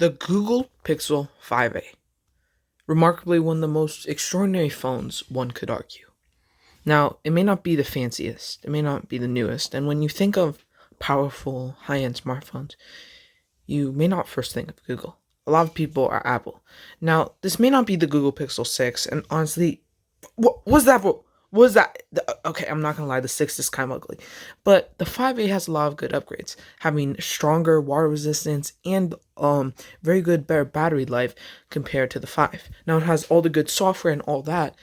The Google Pixel 5a. Remarkably one of the most extraordinary phones, one could argue. Now, it may not be the fanciest, it may not be the newest, and when you think of powerful, high-end smartphones, you may not first think of Google. A lot of people are Apple. Now, this may not be the Google Pixel 6, and honestly, what was that for? What was that? Okay, I'm not gonna lie, the 6 is kind of ugly. But the 5A has a lot of good upgrades, having stronger water resistance and very good better battery life compared to the 5. Now it has all the good software and all that,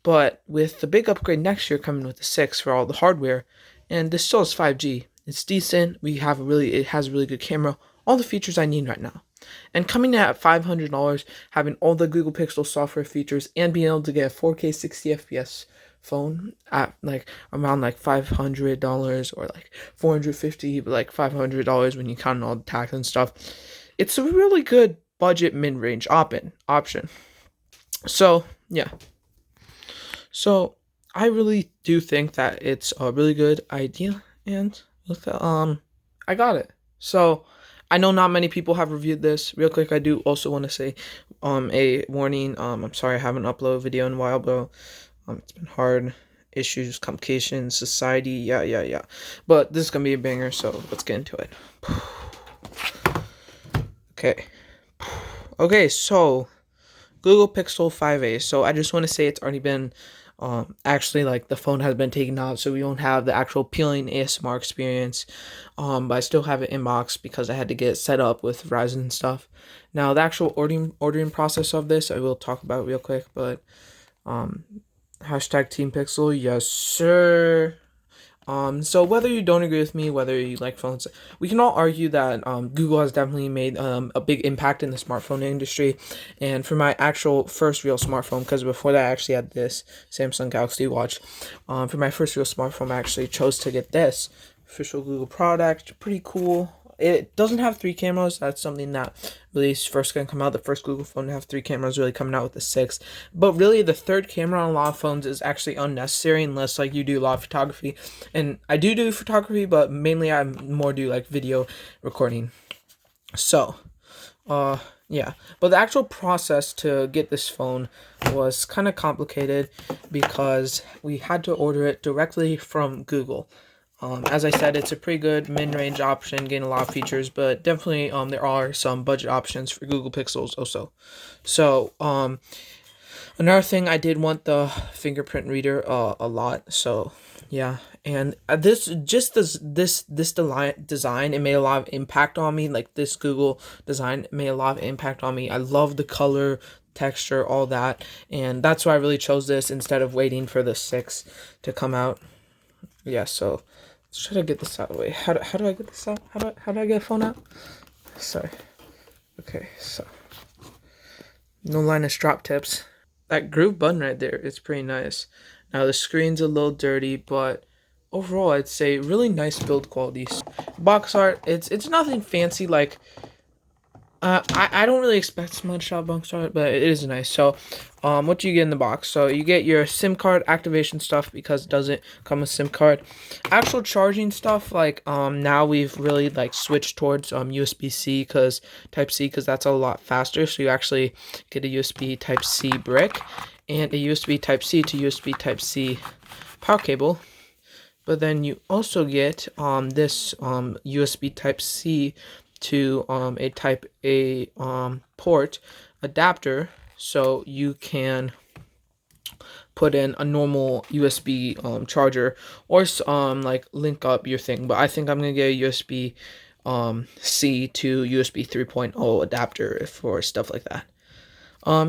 but with the big upgrade next year coming with the 6 for all the hardware, and this still has 5G. It's decent. It has a really good camera, all the features I need right now. And coming in at $500, having all the Google Pixel software features and being able to get a 4K 60 FPS phone at like around like $500 or like $450, but like $500 when you count all the tax and stuff. It's a really good budget mid-range option. So yeah. So I really do think that it's a really good idea, and I got it. So I know not many people have reviewed this. Real quick, I do also want to say a warning. I'm sorry I haven't uploaded a video in a while, bro. It's been hard. Issues, complications, society, yeah. But this is gonna be a banger, so let's get into it. Okay, so Google Pixel 5a. So I just want to say it's already been actually, like, the phone has been taken out, so we don't have the actual peeling ASMR experience, but I still have it in box because I had to get it set up with Verizon and stuff. Now the actual ordering process of this I will talk about real quick, but hashtag teampixel, yes sir. So whether you don't agree with me, whether you like phones, we can all argue that Google has definitely made a big impact in the smartphone industry. And for my actual first real smartphone, because before that I actually had this Samsung Galaxy Watch, for my first real smartphone I actually chose to get this official Google product. Pretty cool. It doesn't have 3 cameras. That's something that really first going to come out. The first Google phone to have 3 cameras, really coming out with the 6. But really, the third camera on a lot of phones is actually unnecessary unless like you do a lot of photography. And I do photography, but mainly I more do like video recording. So, yeah. But the actual process to get this phone was kind of complicated because we had to order it directly from Google. As I said, it's a pretty good mid-range option, getting a lot of features, but definitely there are some budget options for Google Pixels also. So another thing, I did want the fingerprint reader a lot. So yeah, and this design, it made a lot of impact on me. Like this Google design made a lot of impact on me. I love the color, texture, all that, and that's why I really chose this instead of waiting for the 6 to come out. Yeah, so let's try to get this out of the way. How do I get this out? How do I get a phone out? Sorry. Okay, so no line of strap tips. That groove button right there is pretty nice. Now the screen's a little dirty, but overall I'd say really nice build quality. Box art, it's nothing fancy like I don't really expect much out of box art, but it is nice. So, what do you get in the box? So you get your SIM card activation stuff because it doesn't come with SIM card. Actual charging stuff, like now we've really like switched towards USB-C Type-C because that's a lot faster. So you actually get a USB Type-C brick and a USB Type-C to USB Type-C power cable. But then you also get this USB Type-C to a Type A port adapter, so you can put in a normal USB charger or like link up your thing. But I think I'm gonna get a USB C to USB 3.0 adapter for stuff like that.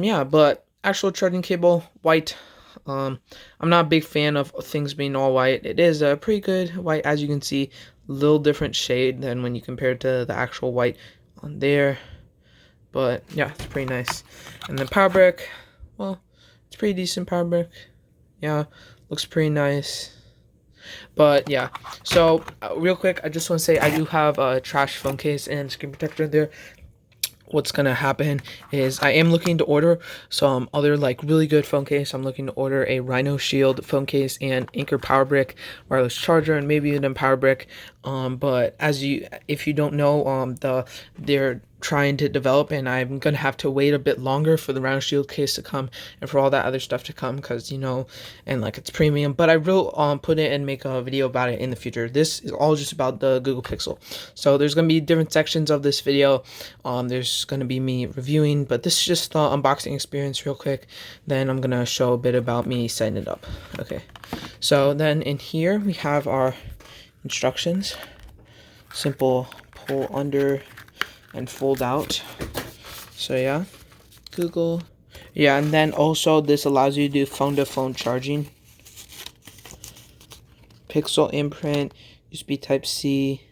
Yeah, but actual charging cable, white. I'm not a big fan of things being all white. It is a pretty good white, as you can see, little different shade than when you compare it to the actual white on there. But yeah, it's pretty nice. And then power brick, well, it's pretty decent power brick. Yeah, looks pretty nice. But yeah, so real quick, I just want to say I do have a trash phone case and screen protector there. What's gonna happen is I am looking to order some other like really good phone case. I'm looking to order a Rhino Shield phone case and Anker power brick wireless charger and maybe even power brick. But if you don't know, their trying to develop, and I'm gonna have to wait a bit longer for the round shield case to come and for all that other stuff to come, because and like it's premium. But I will put it and make a video about it in the future. This is all just about the Google Pixel. So there's gonna be different sections of this video. There's gonna be me reviewing, but this is just the unboxing experience real quick. Then I'm gonna show a bit about me setting it up. Okay, so then in here we have our instructions. Simple pull under and fold out. So yeah, Google. Yeah, and then also this allows you to do phone to phone charging. Pixel imprint, USB Type C.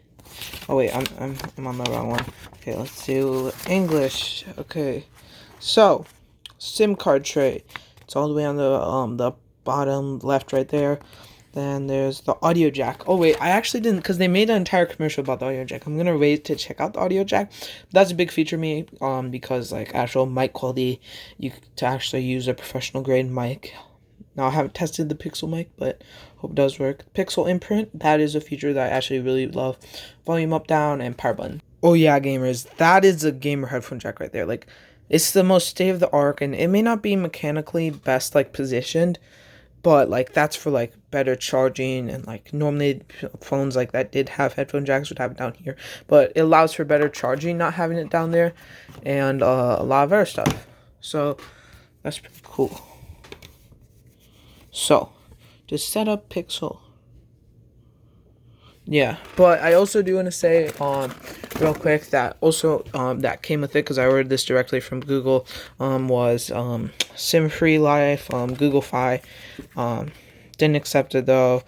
Oh wait, I'm on the wrong one. Okay, let's do English. Okay, so SIM card tray. It's all the way on the bottom left right there. Then there's the audio jack. Oh wait, I actually didn't, because they made an entire commercial about the audio jack. I'm gonna wait to check out the audio jack. That's a big feature to me, because like actual mic quality, to actually use a professional grade mic. Now I haven't tested the Pixel mic, but hope it does work. Pixel imprint, that is a feature that I actually really love. Volume up, down, and power button. Oh yeah, gamers, that is a gamer headphone jack right there. Like, it's the most state of the art, and it may not be mechanically best like positioned, but like that's for like better charging, and like normally phones like that did have headphone jacks would have it down here, but it allows for better charging not having it down there, and a lot of other stuff. So that's pretty cool. So to set up Pixel. Yeah, but I also do want to say real quick that also that came with it, because I ordered this directly from Google, was SIM free life, Google Fi. Didn't accept it though.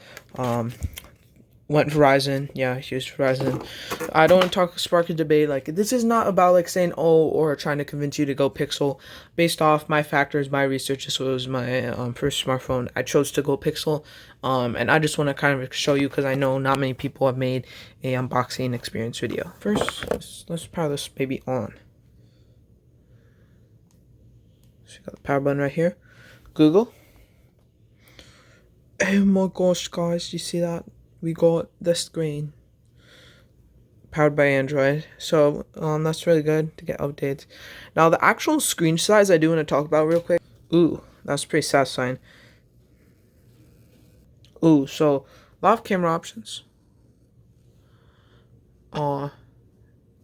Went Verizon. Yeah, I used Verizon. I don't want to talk spark a debate. Like, this is not about like saying or trying to convince you to go Pixel. Based off my factors, my research, this was my first smartphone. I chose to go Pixel. And I just want to kind of show you, because I know not many people have made a unboxing experience video. First, let's power this baby on. So you got the power button right here. Google. Oh my gosh, guys, you see that? We got the screen. Powered by Android. So that's really good to get updates. Now the actual screen size I do want to talk about real quick. Ooh, that's pretty satisfying. Ooh, so a lot of camera options.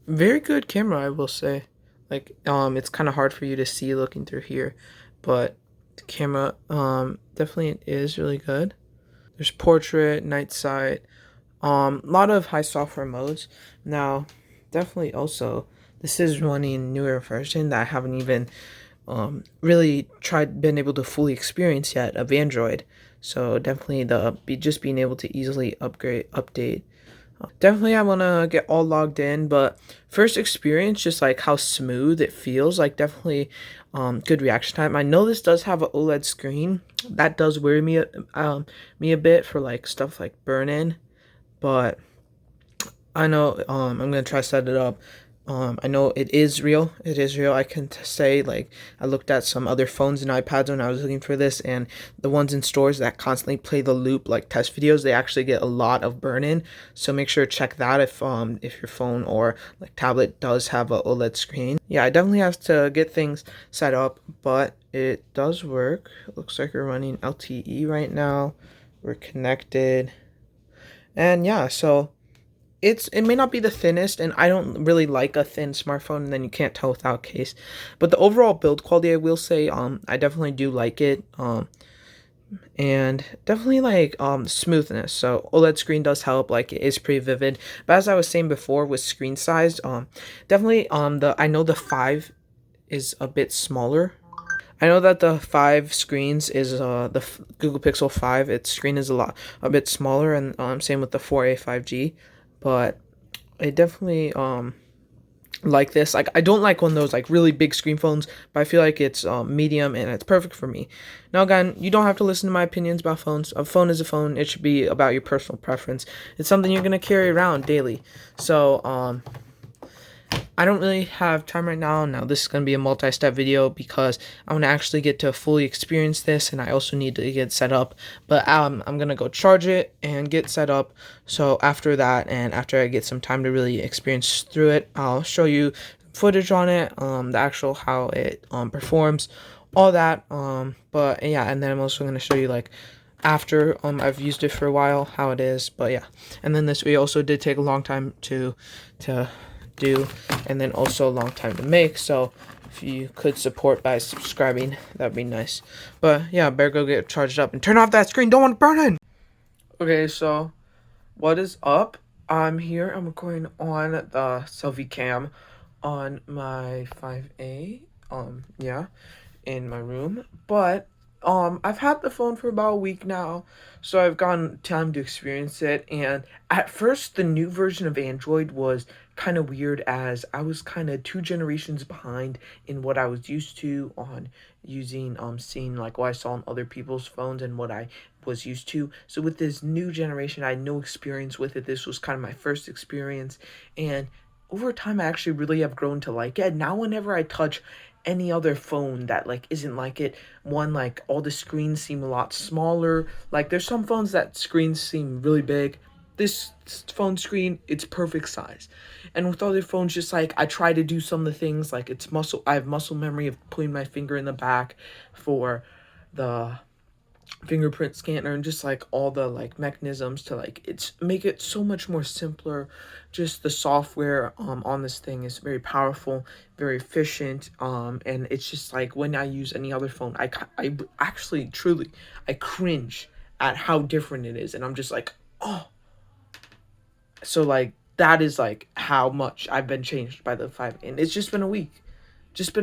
Very good camera, I will say. Like, it's kind of hard for you to see looking through here, but the camera definitely is really good. There's portrait, night sight, a lot of high software modes. Now, definitely also, this is running newer version that I haven't even really been able to fully experience yet of Android. So definitely just being able to easily update. Definitely I want to get all logged in, but first experience, just like how smooth it feels, like definitely good reaction time. I know this does have an OLED screen. That does worry me a bit for like stuff like burn-in, but I know I'm gonna try to set it up. I know it is real. It is real. I can say, like, I looked at some other phones and iPads when I was looking for this, and the ones in stores that constantly play the loop, like test videos, they actually get a lot of burn-in. So make sure to check that if your phone or like tablet does have a OLED screen. Yeah, I definitely have to get things set up, but it does work. It looks like we're running LTE right now. We're connected, and yeah, so. It may not be the thinnest, and I don't really like a thin smartphone, and then you can't tell without case. But the overall build quality, I will say, I definitely do like it. And definitely like smoothness. So OLED screen does help, like it is pretty vivid. But as I was saying before with screen size, definitely I know the 5 is a bit smaller. I know that the 5 screens is the Google Pixel 5. Its screen is a bit smaller, and same with the 4A 5G. But I definitely like this. Like, I don't like one of those like really big screen phones, but I feel like it's medium, and it's perfect for me. Now again, you don't have to listen to my opinions about phones. A phone is a phone. It should be about your personal preference. It's something you're gonna carry around daily. So I don't really have time right now. Now this is going to be a multi-step video, because I want to actually get to fully experience this, and I also need to get set up. But I'm going to go charge it and get set up. So after that, and after I get some time to really experience through it, I'll show you footage on it, the actual how it performs, all that. But yeah, and then I'm also going to show you like after I've used it for a while how it is. But yeah, and then this video also did take a long time to do, and then also a long time to make. So if you could support by subscribing, that'd be nice. But yeah, better go get charged up and turn off that screen. Don't want to burn it. Okay, so what is up? I'm here. I'm recording on the selfie cam on my 5A. Yeah, in my room. But I've had the phone for about a week now, so I've gotten time to experience it. And at first, the new version of Android was kind of weird, as I was kind of 2 generations behind in what I was used to on using seeing like what I saw on other people's phones and what I was used to. So with this new generation, I had no experience with it. This was kind of my first experience, and over time I actually really have grown to like it. Now whenever I touch any other phone that like isn't like it, one, like all the screens seem a lot smaller. Like there's some phones that screens seem really big. This phone screen, it's perfect size. And with other phones, just like I try to do some of the things, like it's muscle, I have muscle memory of putting my finger in the back for the fingerprint scanner, and just like all the like mechanisms to like it's make it so much more simpler. Just the software on this thing is very powerful, very efficient, and it's just like when I use any other phone, I actually truly I cringe at how different it is, and I'm just like, oh. So like that is like how much I've been changed by the 5, and it's just been a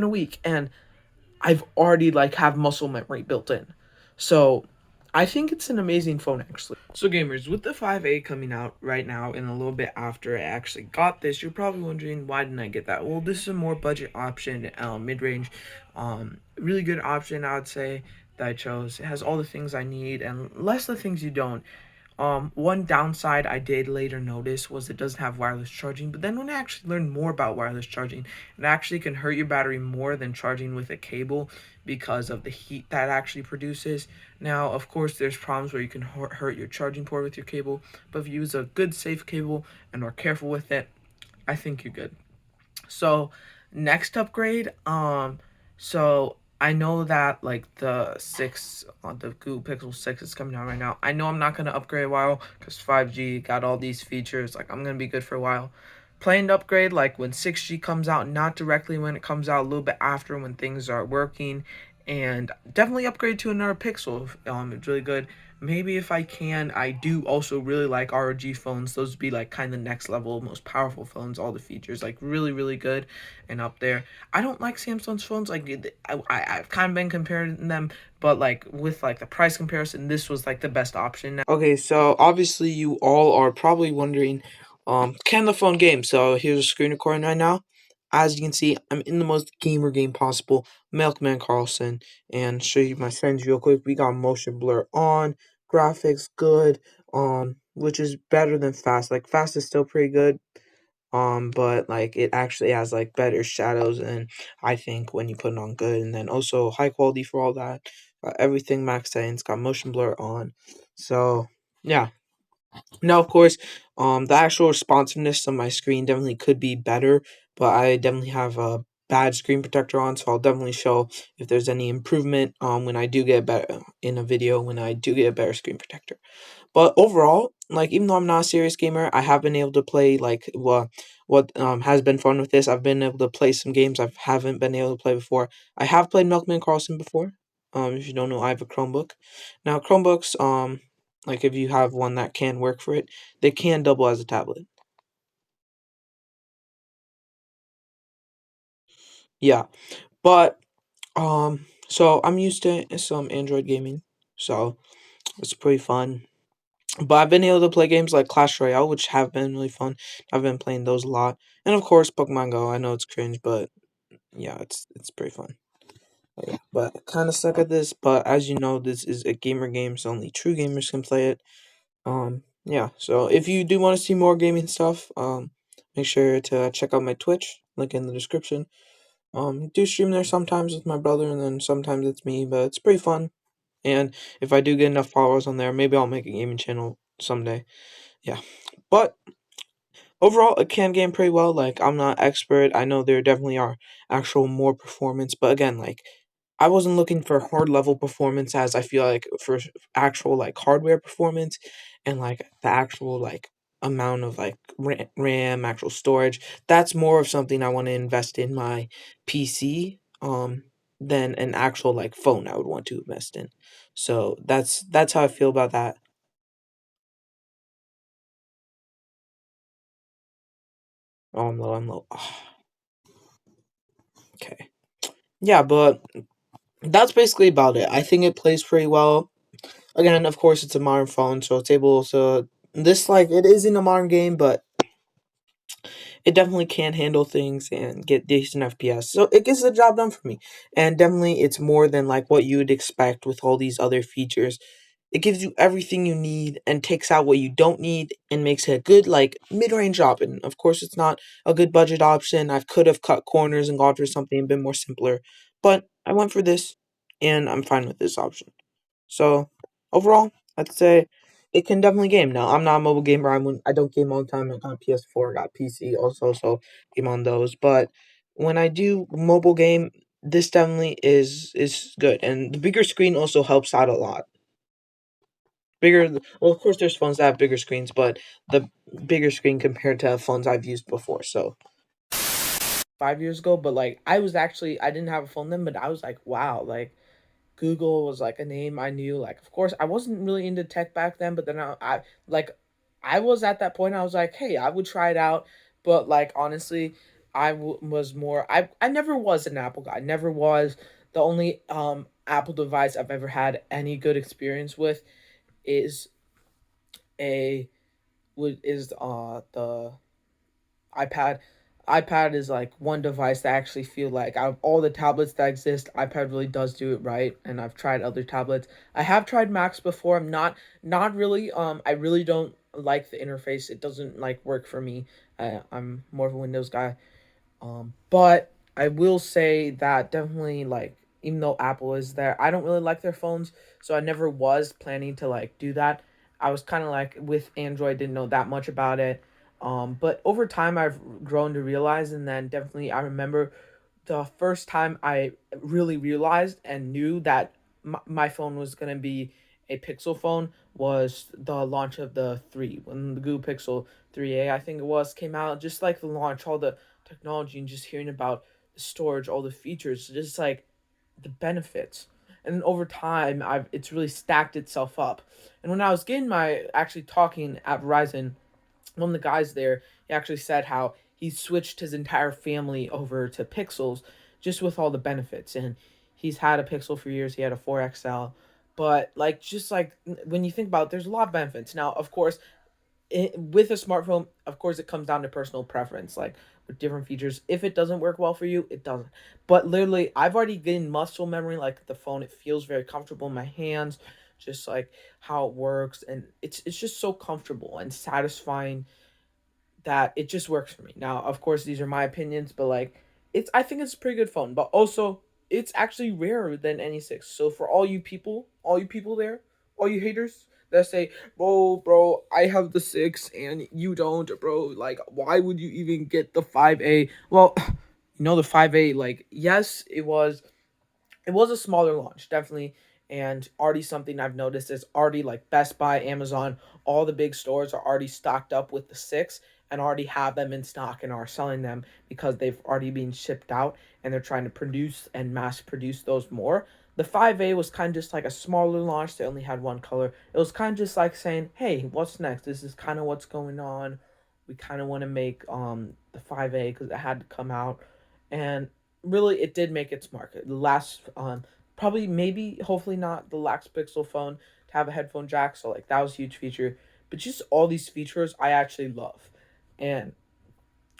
week, and I've already like have muscle memory built in. So I think it's an amazing phone actually. So gamers, with the 5A coming out right now and a little bit after I actually got this, you're probably wondering, why didn't I get that? Well, this is a more budget option, mid-range, really good option I would say that I chose. It has all the things I need and less of the things you don't. One downside I did later notice was it doesn't have wireless charging, but then when I actually learned more about wireless charging, it actually can hurt your battery more than charging with a cable because of the heat that actually produces. Now, of course, there's problems where you can hurt your charging port with your cable, but if you use a good safe cable and are careful with it, I think you're good. So next upgrade, so I know that like the 6 the Google Pixel 6 is coming out right now. I know I'm not gonna upgrade a while because 5G got all these features. Like I'm gonna be good for a while. Plan to upgrade like when 6G comes out, not directly when it comes out, a little bit after when things are working, and definitely upgrade to another Pixel. It's really good. Maybe if I can, I do also really like ROG phones. Those would be like kind of next level, most powerful phones. All the features like really, really good and up there. I don't like Samsung's phones. Like I've kind of been comparing them, but like with like the price comparison, this was like the best option. Okay, so obviously you all are probably wondering, can the phone game? So here's a screen recording right now. As you can see, I'm in the most gamer game possible, Milkman Carlson, and show you my settings real quick. We got motion blur on, graphics good, which is better than fast. Like fast is still pretty good, but like it actually has like better shadows, and I think when you put it on good, and then also high quality for all that. Everything max settings, got motion blur on, so yeah. Now, of course, the actual responsiveness of my screen definitely could be better, but I definitely have a bad screen protector on, so I'll definitely show if there's any improvement when I do get better in a video when I do get a better screen protector. But overall, like even though I'm not a serious gamer, I have been able to play like what has been fun with this. I've been able to play some games I haven't been able to play before. I have played Milkman Carlson before. If you don't know, I have a Chromebook. Now Chromebooks, like if you have one that can work for it, they can double as a tablet. Yeah, but so I'm used to some Android gaming, so it's pretty fun. But I've been able to play games like Clash Royale, which have been really fun. I've been playing those a lot, and of course Pokemon Go. I know it's cringe, but yeah, it's pretty fun. Yeah, but I kind of suck at this. But as you know, this is a gamer game, so only true gamers can play it. Yeah. So if you do want to see more gaming stuff, make sure to check out my Twitch. Link in the description. Do stream there sometimes with my brother, and then sometimes it's me, but it's pretty fun. And if I do get enough followers on there, maybe I'll make a gaming channel someday. Yeah. But overall it can game pretty well. Like, I'm not expert. I know there definitely are actual more performance, but again, like, I wasn't looking for hard level performance as I feel like for actual like hardware performance and like the actual like amount of like RAM, actual storage. That's more of something I want to invest in my PC than an actual like phone I would want to invest in. So that's how I feel about that. Oh, I'm low. I'm low. Okay. Yeah, but that's basically about it. I think it plays pretty well. Again, of course, it's a modern phone, so it's able to. This, like, it isn't a modern game, but it definitely can handle things and get decent FPS. So it gets the job done for me. And definitely, it's more than like what you would expect with all these other features. It gives you everything you need and takes out what you don't need and makes it a good like mid-range option. Of course, it's not a good budget option. I could have cut corners and gone for something a bit more simpler, but I went for this, and I'm fine with this option. So overall, I'd say it can definitely game. Now, I'm not a mobile gamer. I don't game all the time. I got PS4, I got PC also, so game on those. But when I do mobile game, this definitely is good, and the bigger screen also helps out a lot. Bigger, well, of course, there's phones that have bigger screens, but the bigger screen compared to phones I've used before. So 5 years ago, but like I didn't have a phone then, but I was like, wow, like Google was like a name I knew. Like, of course, I wasn't really into tech back then, but then like, I was at that point. I was like, hey, I would try it out. But like, honestly, was more. I never was an Apple guy. Never was. The only Apple device I've ever had any good experience with is a is the iPad. iPad is like one device that I actually feel like out of all the tablets that exist, iPad really does do it right. And I've tried other tablets. I have tried Macs before. I'm not really. I really don't like the interface. It doesn't like work for me. I'm more of a Windows guy. But I will say that definitely like even though Apple is there, I don't really like their phones, so I never was planning to like do that. I was kind of like with Android, didn't know that much about it. But over time I've grown to realize, and then definitely I remember the first time I really realized and knew that my phone was gonna be a Pixel phone was the launch of the 3 when the Google Pixel 3a I think it was came out. Just like the launch, all the technology and just hearing about the storage, all the features, just like the benefits. And then over time, I've it's really stacked itself up. And when I was getting my actually talking at Verizon, one of the guys there, he actually said how he switched his entire family over to Pixels just with all the benefits. And he's had a Pixel for years. He had a 4XL. But like just like when you think about it, there's a lot of benefits. Now, of course, with a smartphone, of course, it comes down to personal preference, like with different features. If it doesn't work well for you, it doesn't. But literally, I've already gained muscle memory. Like the phone, it feels very comfortable in my hands, just like how it works, and it's just so comfortable and satisfying that it just works for me. Now, of course, these are my opinions, but like it's I think it's a pretty good phone, but also it's actually rarer than any six. So for all you people there, all you haters that say, bro, I have the 6 and you don't, bro, like why would you even get the 5A? Well, the 5A, like yes, it was a smaller launch, definitely, and already something I've noticed is already like Best Buy, Amazon, all the big stores are already stocked up with the 6 and already have them in stock and are selling them because they've already been shipped out and they're trying to produce and mass produce those more. The 5A was kind of just like a smaller launch. They only had one color. It was kind of just like saying, "Hey, what's next? This is kind of what's going on. We kind of want to make the 5A because it had to come out." And really it did make its mark. The last probably maybe hopefully not the last Pixel phone to have a headphone jack, so like that was a huge feature. But just all these features I actually love. And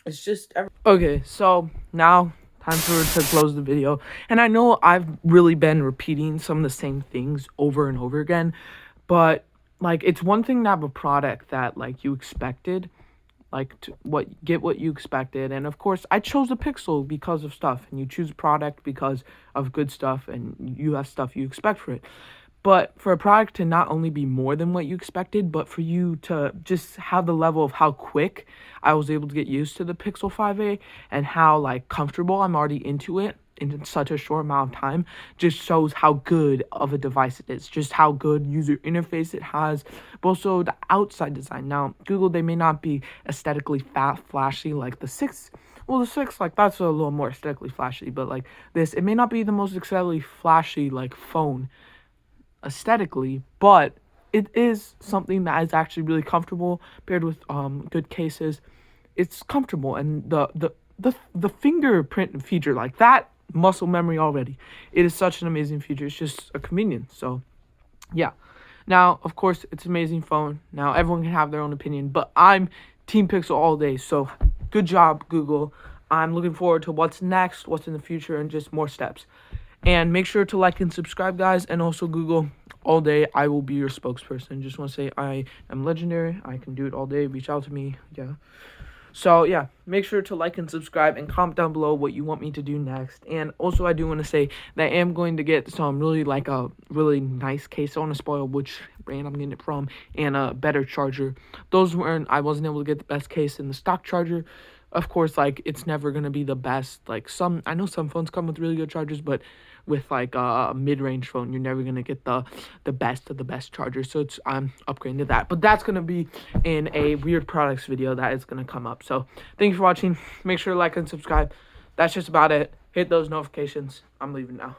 it's just okay, so now time for to close the video. And I know I've really been repeating some of the same things over and over again, but like it's one thing to have a product that like you expected, like to what you expected, and of course I chose a Pixel because of stuff, and you choose a product because of good stuff and you have stuff you expect for it. But for a product to not only be more than what you expected, but for you to just have the level of how quick I was able to get used to the Pixel 5a and how like comfortable I'm already into it in such a short amount of time, just shows how good of a device it is, just how good user interface it has, but also the outside design. Now, Google, they may not be aesthetically flashy like the 6. Well, the 6, like, that's a little more aesthetically flashy, but like this, it may not be the most aesthetically flashy like phone aesthetically, but it is something that is actually really comfortable paired with good cases. It's comfortable, and the fingerprint feature, like that muscle memory already, it is such an amazing feature. It's just a convenience. So yeah. Now, of course, it's an amazing phone. Now, everyone can have their own opinion, but I'm Team Pixel all day. So good job, Google. I'm looking forward to what's next, what's in the future, and just more steps. And make sure to like and subscribe, guys. And also, Google, all day, I will be your spokesperson. Just want to say I am legendary. I can do it all day. Reach out to me. Yeah. So, yeah, make sure to like and subscribe and comment down below what you want me to do next. And also, I do want to say that I am going to get some really nice case. I want to spoil which brand I'm getting it from, and a better charger. I wasn't able to get the best case in the stock charger. Of course, like, it's never going to be the best. Like, I know some phones come with really good chargers, but with like a mid-range phone, you're never going to get the best of the best charger. So I'm upgrading to that. But that's going to be in a weird products video that is going to come up. So thank you for watching. Make sure to like and subscribe. That's just about it. Hit those notifications. I'm leaving now.